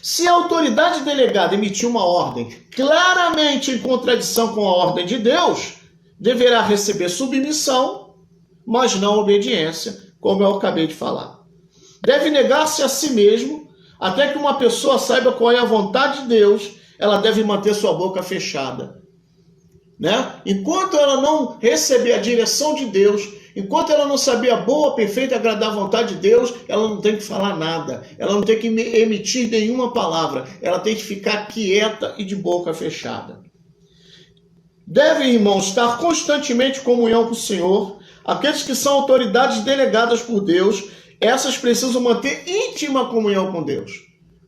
[SPEAKER 1] Se a autoridade delegada emitir uma ordem claramente em contradição com a ordem de Deus, deverá receber submissão, mas não obediência, como eu acabei de falar. Deve negar-se a si mesmo, até que uma pessoa saiba qual é a vontade de Deus, ela deve manter sua boca fechada. Né? Enquanto ela não receber a direção de Deus, enquanto ela não saber a boa, perfeita e agradar a vontade de Deus, ela não tem que falar nada, ela não tem que emitir nenhuma palavra, ela tem que ficar quieta e de boca fechada. Devem, irmãos, estar constantemente em comunhão com o Senhor. Aqueles que são autoridades delegadas por Deus, essas precisam manter íntima comunhão com Deus,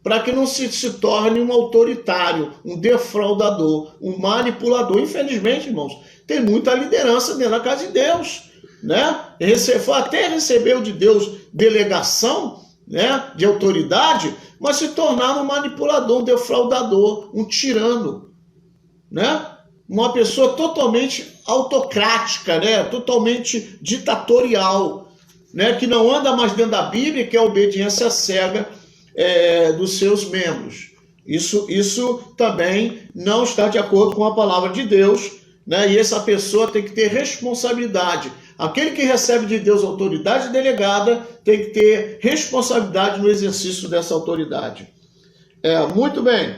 [SPEAKER 1] para que não se torne um autoritário, um defraudador, um manipulador. Infelizmente, irmãos, tem muita liderança dentro da casa de Deus, né? Até recebeu de Deus delegação, né, de autoridade, mas se tornaram um manipulador, um defraudador, um tirano, né? Uma pessoa totalmente autocrática, né? Totalmente ditatorial, né? Que não anda mais dentro da Bíblia, que é a obediência cega dos seus membros. Isso também não está de acordo com a palavra de Deus, né? E essa pessoa tem que ter responsabilidade. Aquele que recebe de Deus autoridade delegada tem que ter responsabilidade no exercício dessa autoridade. Muito bem.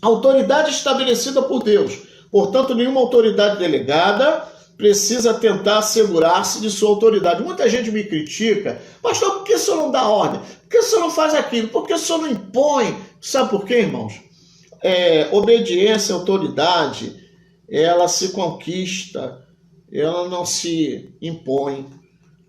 [SPEAKER 1] Autoridade estabelecida por Deus. Portanto, nenhuma autoridade delegada precisa tentar assegurar-se de sua autoridade. Muita gente me critica. Pastor, por que o senhor não dá ordem? Por que o senhor não faz aquilo? Por que o senhor não impõe? Sabe por quê, irmãos? Obediência, autoridade, ela se conquista, ela não se impõe,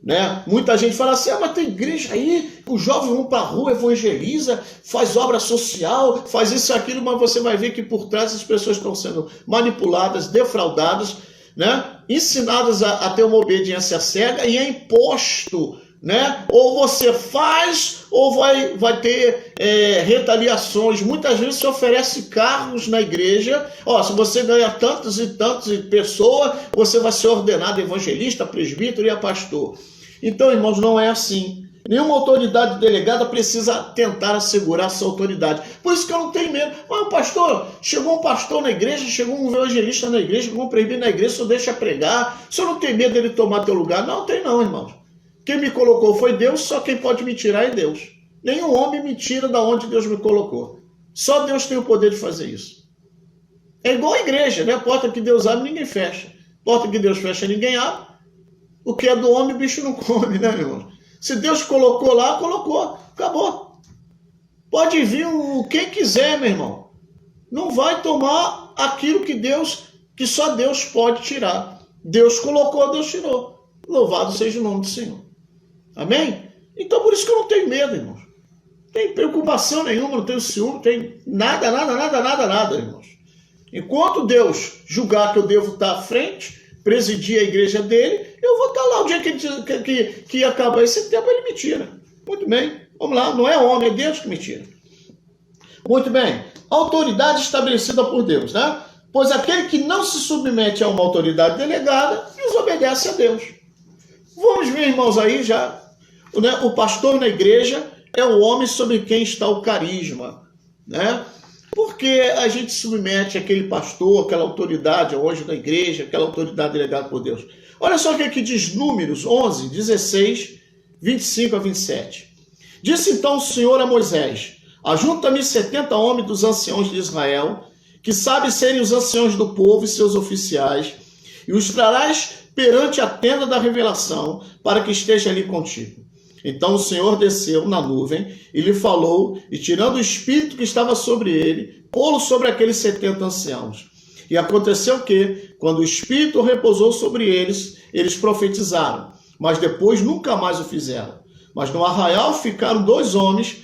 [SPEAKER 1] né? Muita gente fala assim, mas tem igreja aí, os jovens vão para a rua, evangeliza, faz obra social, faz isso e aquilo, mas você vai ver que por trás as pessoas estão sendo manipuladas, defraudadas, né? Ensinadas a ter uma obediência cega e é imposto, né? Ou você faz ou vai ter retaliações. Muitas vezes se oferece cargos na igreja. Se você ganha tantos e tantos pessoas, você vai ser ordenado evangelista, presbítero e pastor. Então, irmãos, não é assim. Nenhuma autoridade delegada precisa tentar assegurar essa autoridade. Por isso que eu não tenho medo. Pastor, chegou um pastor na igreja, chegou um evangelista na igreja, chegou um presbítero na igreja, o senhor deixa pregar. O senhor não tem medo dele tomar teu lugar? Não, tem não, irmãos. Quem me colocou foi Deus, só quem pode me tirar é Deus. Nenhum homem me tira da onde Deus me colocou. Só Deus tem o poder de fazer isso. É igual a igreja, né? A porta que Deus abre, ninguém fecha. Porta que Deus fecha, ninguém abre. O que é do homem, o bicho não come, né, meu irmão? Se Deus colocou lá, colocou. Acabou. Pode vir quem quiser, meu irmão. Não vai tomar aquilo que só Deus pode tirar. Deus colocou, Deus tirou. Louvado seja o nome do Senhor. Amém? Então por isso que eu não tenho medo, irmãos. Não tenho preocupação nenhuma, não tenho ciúme, não tenho nada, irmãos. Enquanto Deus julgar que eu devo estar à frente, presidir a igreja dele, eu vou estar lá. O dia que acabar esse tempo, ele me tira. Muito bem. Vamos lá. Não é homem, é Deus que me tira. Muito bem. Autoridade estabelecida por Deus, né? Pois aquele que não se submete a uma autoridade delegada, desobedece a Deus. Vamos ver, irmãos, aí já. O pastor na igreja é o homem sobre quem está o carisma, né? Porque a gente submete aquele pastor, aquela autoridade hoje da igreja, aquela autoridade delegada por Deus. Olha só o que aqui diz Números 11, 16, 25 a 27. Disse então o Senhor a Moisés: ajunta-me 70 homens dos anciãos de Israel, que sabem serem os anciãos do povo e seus oficiais, e os trarás perante a tenda da revelação, para que esteja ali contigo. Então o Senhor desceu na nuvem e lhe falou, e tirando o espírito que estava sobre ele, pô-lo sobre aqueles 70 anciãos. E aconteceu que, quando o espírito repousou sobre eles, eles profetizaram, mas depois nunca mais o fizeram. Mas no arraial ficaram 2 homens,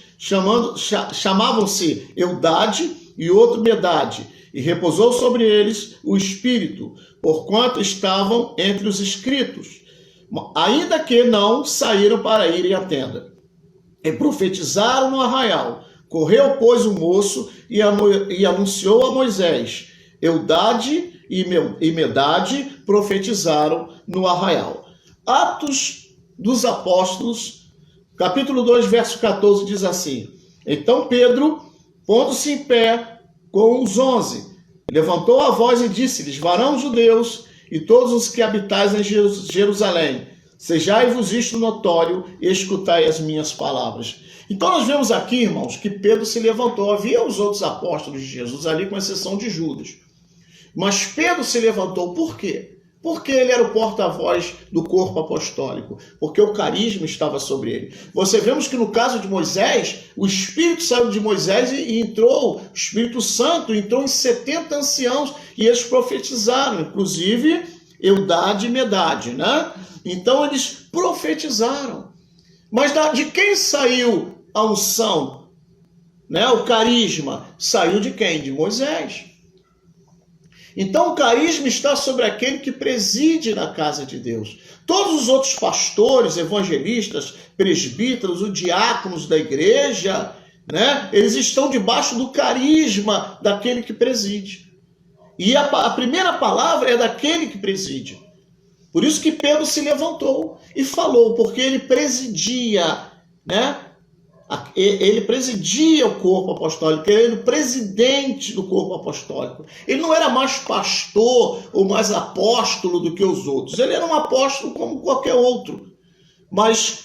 [SPEAKER 1] chamavam-se Eudade e outro Medade, e repousou sobre eles o espírito, porquanto estavam entre os inscritos, ainda que não saíram para irem à tenda. E profetizaram no arraial. Correu, pois, o moço e anunciou a Moisés. Eudade e Medade profetizaram no arraial. Atos dos Apóstolos, capítulo 2, verso 14, diz assim: então Pedro, pondo-se em pé com os 11, levantou a voz e disse-lhes: varão judeus, e todos os que habitais em Jerusalém, sejai-vos isto notório e escutai as minhas palavras. Então nós vemos aqui, irmãos, que Pedro se levantou. Havia os outros apóstolos de Jesus ali, com exceção de Judas. Mas Pedro se levantou por quê? Porque ele era o porta-voz do corpo apostólico, porque o carisma estava sobre ele. Vemos que no caso de Moisés, o Espírito saiu de Moisés e entrou, o Espírito Santo entrou em 70 anciãos e eles profetizaram, inclusive Eudade e Medade, né? Então eles profetizaram. Mas de quem saiu a unção, né? O carisma saiu de quem? De Moisés. Então o carisma está sobre aquele que preside na casa de Deus. Todos os outros pastores, evangelistas, presbíteros, os diáconos da igreja, né, eles estão debaixo do carisma daquele que preside. E a primeira palavra é daquele que preside. Por isso que Pedro se levantou e falou, porque ele presidia, né? Ele presidia o corpo apostólico, ele era o presidente do corpo apostólico. Ele não era mais pastor ou mais apóstolo do que os outros. Ele era um apóstolo como qualquer outro. Mas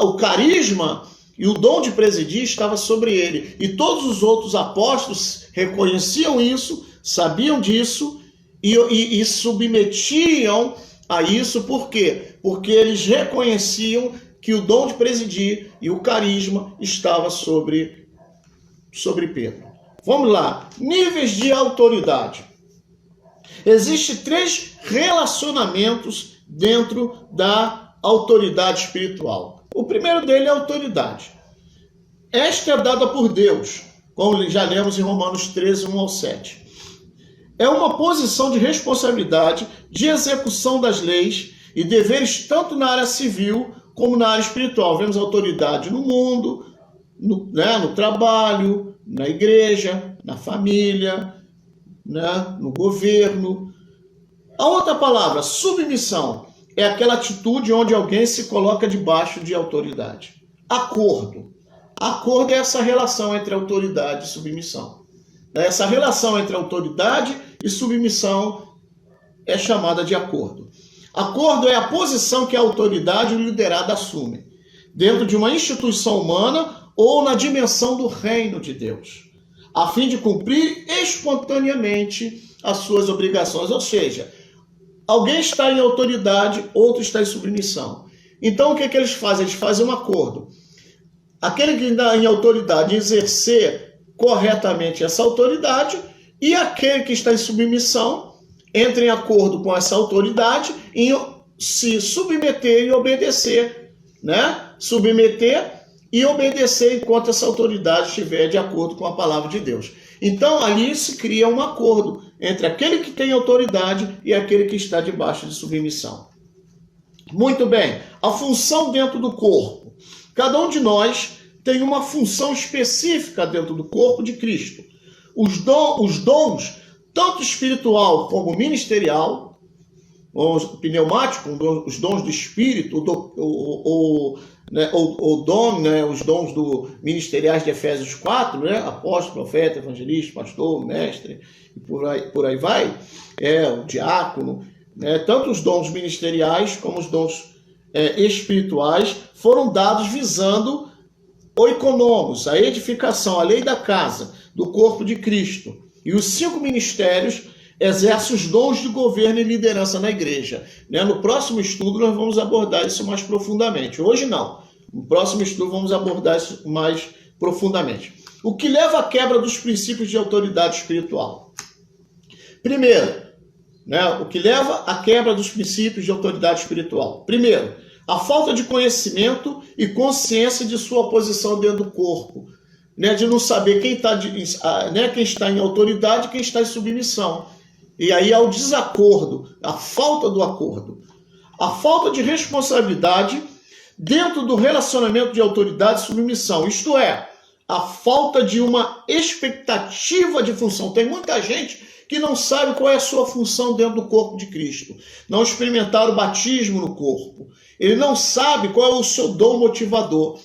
[SPEAKER 1] o carisma e o dom de presidir estava sobre ele. E todos os outros apóstolos reconheciam isso, sabiam disso e submetiam a isso. Por quê? Porque eles reconheciam que o dom de presidir e o carisma estava sobre Pedro. Vamos lá. Níveis de autoridade. Existem 3 relacionamentos dentro da autoridade espiritual. O primeiro dele é a autoridade. Esta é dada por Deus, como já lemos em Romanos 13, 1 ao 7. É uma posição de responsabilidade, de execução das leis e deveres tanto na área civil como na área espiritual. Vemos autoridade no mundo, no trabalho, na igreja, na família, né, no governo. A outra palavra, submissão, é aquela atitude onde alguém se coloca debaixo de autoridade. Acordo. Acordo é essa relação entre autoridade e submissão. Essa relação entre autoridade e submissão é chamada de acordo. Acordo é a posição que a autoridade e o liderado assumem, dentro de uma instituição humana ou na dimensão do reino de Deus, a fim de cumprir espontaneamente as suas obrigações. Ou seja, alguém está em autoridade, outro está em submissão. Então o que eles fazem? Eles fazem um acordo. Aquele que está em autoridade exercer corretamente essa autoridade, e aquele que está em submissão entra em acordo com essa autoridade em se submeter e obedecer, né? Submeter e obedecer enquanto essa autoridade estiver de acordo com a palavra de Deus. Então ali se cria um acordo entre aquele que tem autoridade e aquele que está debaixo de submissão. Muito bem, a função dentro do corpo. Cada um de nós tem uma função específica dentro do corpo de Cristo. Os dons, tanto espiritual como ministerial, o pneumático, os dons do Espírito, o dom, né, os dons ministeriais de Efésios 4, né, apóstolo, profeta, evangelista, pastor, mestre, e por aí vai, o diácono, né, tanto os dons ministeriais como os dons espirituais foram dados visando oikonomos, a edificação, a lei da casa, do corpo de Cristo. E os 5 ministérios exercem os dons de governo e liderança na igreja. No próximo estudo nós vamos abordar isso mais profundamente. Hoje não. No próximo estudo vamos abordar isso mais profundamente. O que leva à quebra dos princípios de autoridade espiritual? Primeiro, o que leva à quebra dos princípios de autoridade espiritual? Primeiro, a falta de conhecimento e consciência de sua posição dentro do corpo. De não saber quem está em autoridade e quem está em submissão. E aí há o desacordo, a falta do acordo. A falta de responsabilidade dentro do relacionamento de autoridade e submissão. Isto é, a falta de uma expectativa de função. Tem muita gente que não sabe qual é a sua função dentro do corpo de Cristo. Não experimentaram o batismo no corpo. Ele não sabe qual é o seu dom motivador.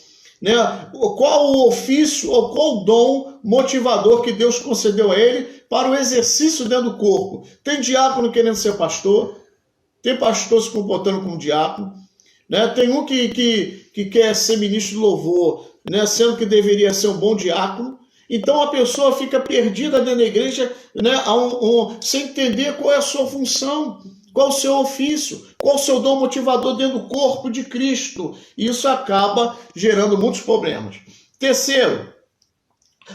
[SPEAKER 1] Qual o ofício ou qual o dom motivador que Deus concedeu a ele para o exercício dentro do corpo. Tem diácono querendo ser pastor, tem pastor se comportando como diácono, tem um que quer ser ministro de louvor, sendo que deveria ser um bom diácono. Então a pessoa fica perdida dentro da igreja, sem entender qual é a sua função, qual o seu ofício, qual o seu dom motivador dentro do corpo de Cristo. E isso acaba gerando muitos problemas. Terceiro,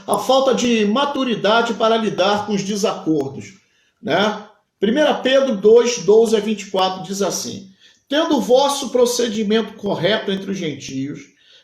[SPEAKER 1] a falta de maturidade para lidar com os desacordos. 1 Pedro 2, 12 a 24 diz assim: tendo o vosso procedimento correto entre os gentios,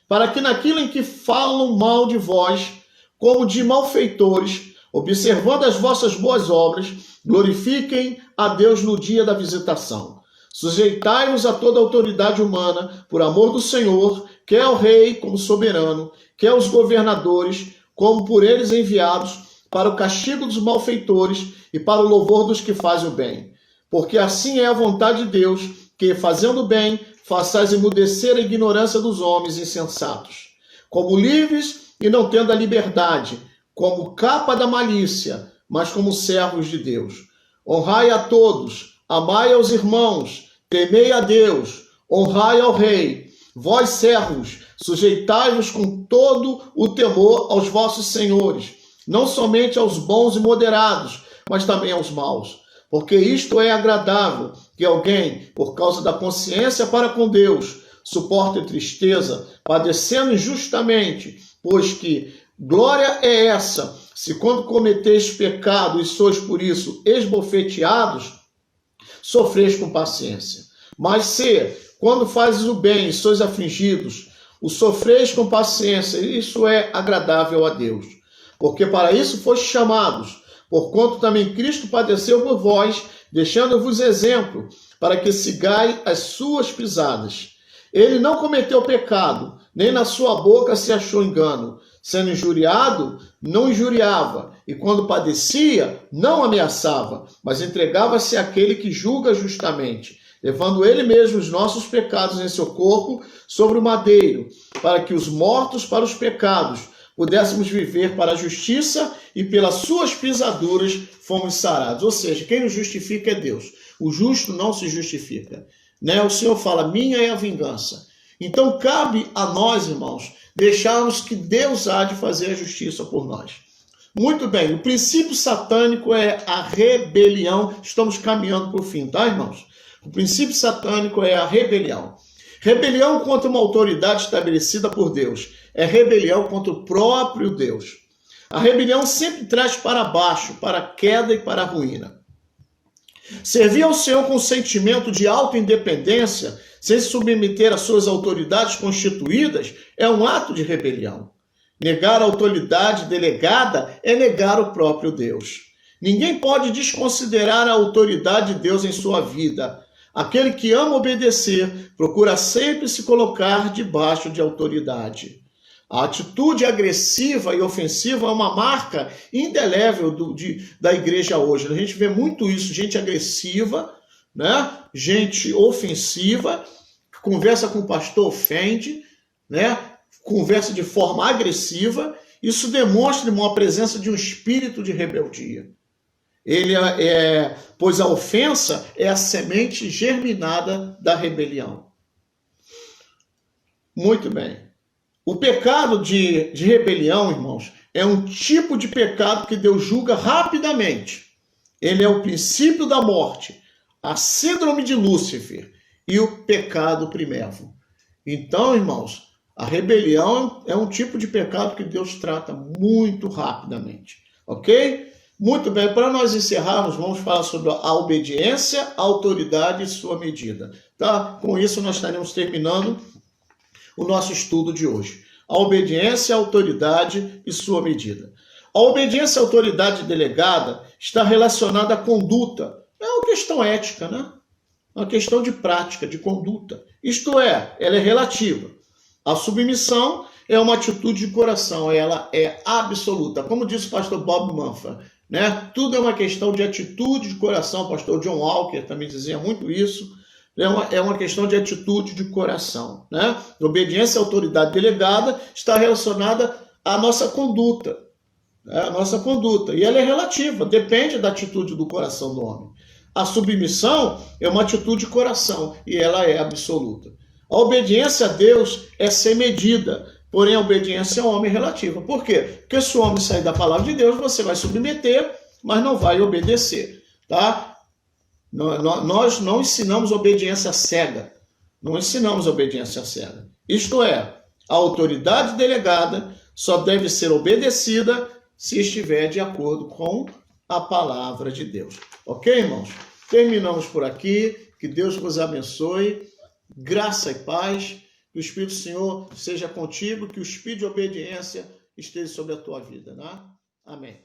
[SPEAKER 1] para que naquilo em que falam mal de vós, como de malfeitores, observando as vossas boas obras, glorifiquem a Deus no dia da visitação. Sujeitai-vos a toda autoridade humana, por amor do Senhor, quer ao rei como soberano, quer aos governadores, como por eles enviados, para o castigo dos malfeitores e para o louvor dos que fazem o bem. Porque assim é a vontade de Deus, que, fazendo o bem, façais emudecer a ignorância dos homens insensatos. Como livres e não tendo a liberdade, como capa da malícia, mas como servos de Deus. Honrai a todos, amai aos irmãos, temei a Deus, honrai ao rei. Vós, servos, sujeitai-vos com todo o temor aos vossos senhores, não somente aos bons e moderados, mas também aos maus. Porque isto é agradável, que alguém, por causa da consciência para com Deus, suporte tristeza, padecendo injustamente, pois que glória é essa, se quando cometeis pecado e sois por isso esbofeteados, sofreis com paciência. Mas se, quando fazes o bem e sois afligidos, o sofreis com paciência, isso é agradável a Deus. Porque para isso fostes chamados, porquanto também Cristo padeceu por vós, deixando-vos exemplo, para que sigais as suas pisadas. Ele não cometeu pecado, nem na sua boca se achou engano. Sendo injuriado, não injuriava, e quando padecia, não ameaçava, mas entregava-se àquele que julga justamente, levando ele mesmo os nossos pecados em seu corpo sobre o madeiro, para que os mortos para os pecados pudéssemos viver para a justiça, e pelas suas pisaduras fomos sarados. Ou seja, quem nos justifica é Deus. O justo não se justifica. O Senhor fala, minha é a vingança. Então cabe a nós, irmãos, deixarmos que Deus há de fazer a justiça por nós. Muito bem, o princípio satânico é a rebelião. Estamos caminhando para o fim, tá, irmãos? O princípio satânico é a rebelião. Rebelião contra uma autoridade estabelecida por Deus. É rebelião contra o próprio Deus. A rebelião sempre traz para baixo, para a queda e para a ruína. Servir ao Senhor com sentimento de autoindependência, sem se submeter às suas autoridades constituídas, é um ato de rebelião. Negar a autoridade delegada é negar o próprio Deus. Ninguém pode desconsiderar a autoridade de Deus em sua vida. Aquele que ama obedecer procura sempre se colocar debaixo de autoridade. A atitude agressiva e ofensiva é uma marca indelével da igreja hoje. A gente vê muito isso, gente agressiva, né? Gente ofensiva, que conversa com o pastor, ofende, né? Conversa de forma agressiva. Isso demonstra uma presença de um espírito de rebeldia. Pois a ofensa é a semente germinada da rebelião. Muito bem. O pecado de rebelião, irmãos, é um tipo de pecado que Deus julga rapidamente. Ele é o princípio da morte, a síndrome de Lúcifer e o pecado primevo. Então, irmãos, a rebelião é um tipo de pecado que Deus trata muito rapidamente. Ok? Muito bem, para nós encerrarmos, vamos falar sobre a obediência, a autoridade e sua medida. Tá? Com isso, nós estaremos terminando o nosso estudo de hoje. A obediência, a autoridade e sua medida. A obediência à autoridade delegada está relacionada à conduta. É uma questão ética, né? Uma questão de prática, de conduta. Isto é, ela é relativa. A submissão é uma atitude de coração, ela é absoluta. Como disse o pastor Bob Mumford, né? Tudo é uma questão de atitude de coração. O pastor John Walker também dizia muito isso. É uma questão de atitude de coração, né? A obediência à autoridade delegada está relacionada à nossa conduta, né? A nossa conduta. E ela é relativa, depende da atitude do coração do homem. A submissão é uma atitude de coração e ela é absoluta. A obediência a Deus é sem medida, porém a obediência ao homem é relativa. Por quê? Porque se o homem sair da palavra de Deus, você vai submeter, mas não vai obedecer, tá? Nós não ensinamos obediência cega. Não ensinamos obediência cega. Isto é, a autoridade delegada só deve ser obedecida se estiver de acordo com a palavra de Deus. Ok, irmãos? Terminamos por aqui. Que Deus vos abençoe. Graça e paz. Que o Espírito do Senhor seja contigo. Que o espírito de obediência esteja sobre a tua vida, né? Amém.